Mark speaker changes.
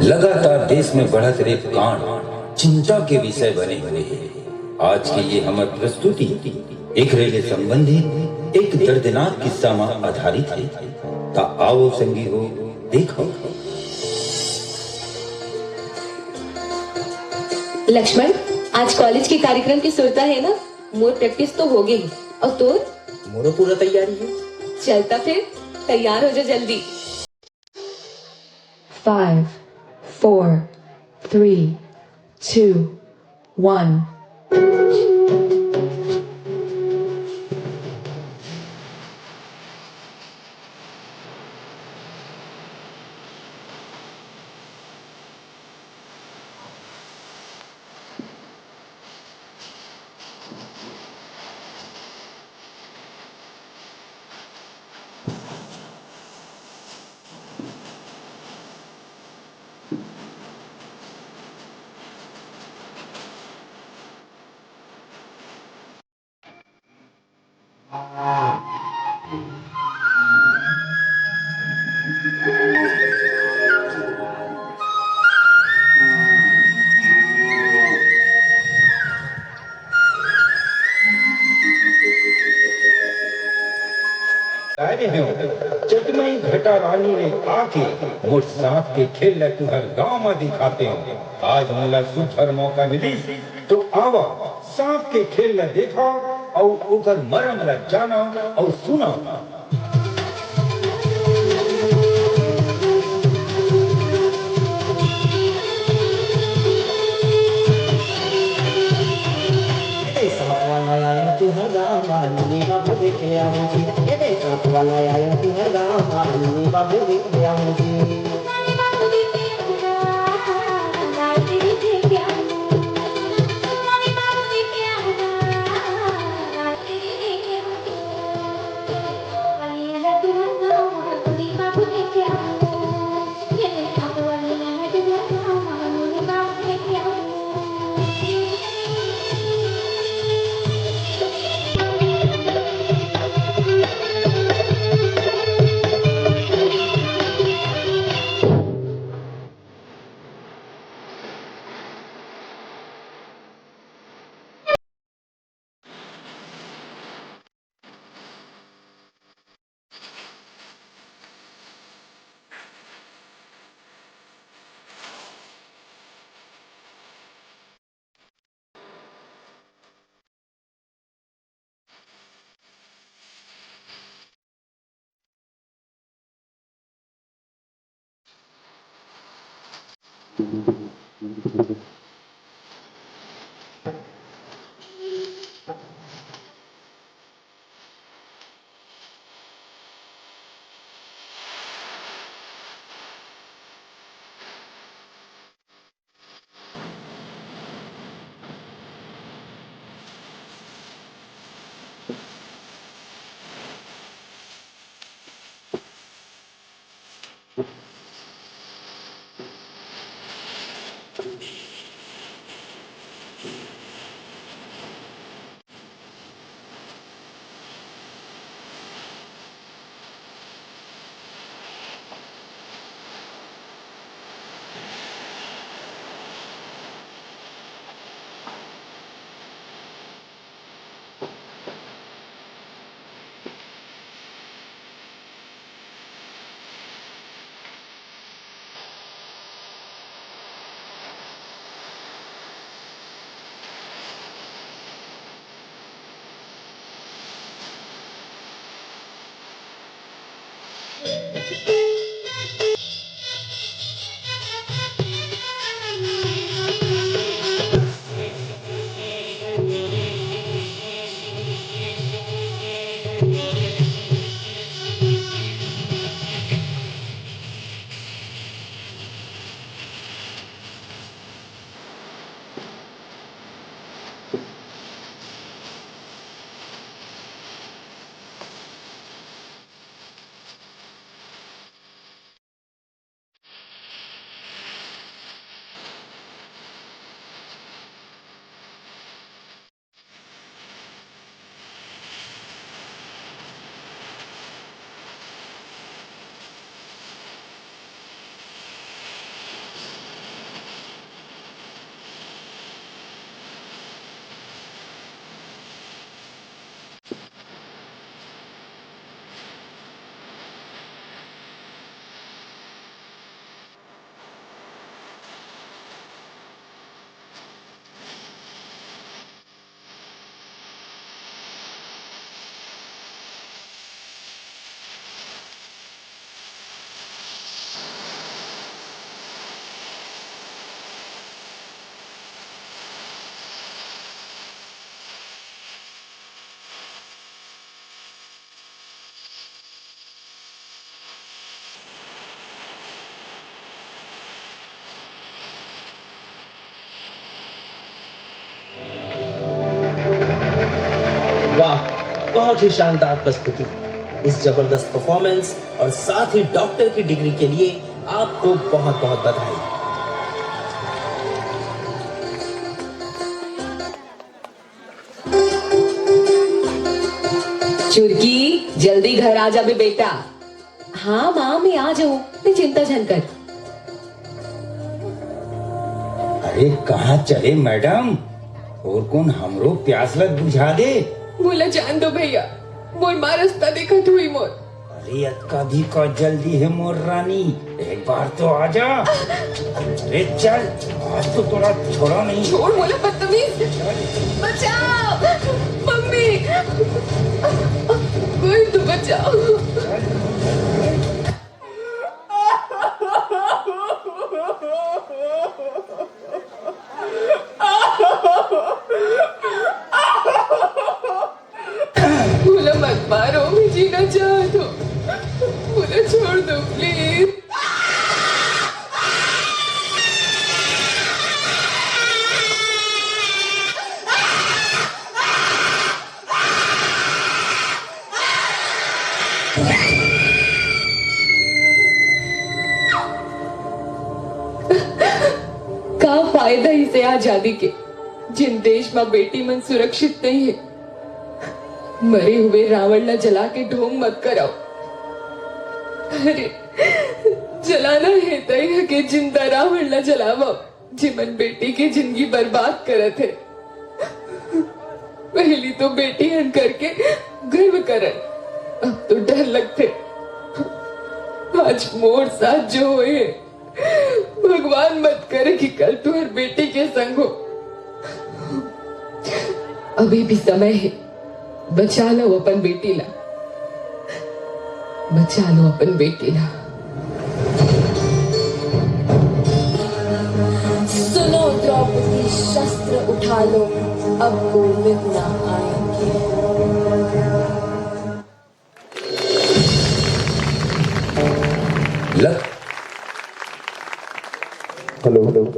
Speaker 1: लगातार देश में बढ़त रेप कांड चिंता के विषय बने हुए हैं। आज की ये हमर प्रस्तुति एक रेले संबंधित एक दर्दनाक किस्सा में आधारित है। ता आओ संगी हो देखो।
Speaker 2: लक्ष्मण, आज कॉलेज के कार्यक्रम की सुरता है ना? मोर प्रैक्टिस तो हो गई और तोर?
Speaker 3: मोरो पूरा तैयारी है।
Speaker 2: चलता फिर तैयार हो जा जल्दी।
Speaker 4: 5, 4, 3, 2, 1.
Speaker 1: चटमई घटा रानी रे आके मुझ सांप के खेल तुहर गांव में दिखाते हो। आज मोला सुपर मौका मिली तो आवा सांप के खेल देखा और ओकर मरम ल जाना और सुना।
Speaker 5: तुहर गाँव मालूनी बाबू देखे आऊँगी, ये देखा वाला आया तुहर गाँव मालूनी बाबू देखे आऊँगी।
Speaker 3: बहुत ही शानदार प्रस्तुति, इस जबरदस्त परफॉर्मेंस और साथ ही डॉक्टर की डिग्री के लिए आपको बहुत बहुत बधाई।
Speaker 2: चुरकी जल्दी घर आ जा बे बेटा। हाँ माँ मैं आ जाऊँ, मैं चिंता झन कर।
Speaker 1: अरे कहाँ चले मैडम, और कौन हमरो प्यास लग बुझा दे।
Speaker 2: बोला जान दो भैया, मोर माँ रास्ता देखत हुई मोर।
Speaker 1: अरे अक्का भी का जल्दी है मोर रानी, एक बार तो आजा। अरे चल, आज तो थोड़ा छोड़ा नहीं।
Speaker 2: छोड़ बोला बदतमीज। बचाओ मम्मी, कोई तो बचाओ। बोला मत मारो, मैं जीना चाहता हूँ। बोला छोड़ दो प्लीज। का फायदा इसे आजादी के, जिन देश में बेटी मन सुरक्षित नहीं है। मरे हुए रावण ला जला के ढोंग मत कराओ। अरे जलाना है तय के जिंदा रावण ला जलावा, जिमन बेटी की जिंदगी बर्बाद करत है। पहली तो बेटी हन करके गर्व करन, अब तो डर लगते। आज मोर साथ जो हुए, भगवान मत करे कि कल तू हर बेटी के संग हो। अभी भी समय है, बचा लो अपन बेटी ला, बचा लो अपन बेटी ला।
Speaker 6: सुनो द्रौपदी, शस्त्र उठा लो, अब गोविंद ना आएंगे।
Speaker 1: लग
Speaker 7: हेलो।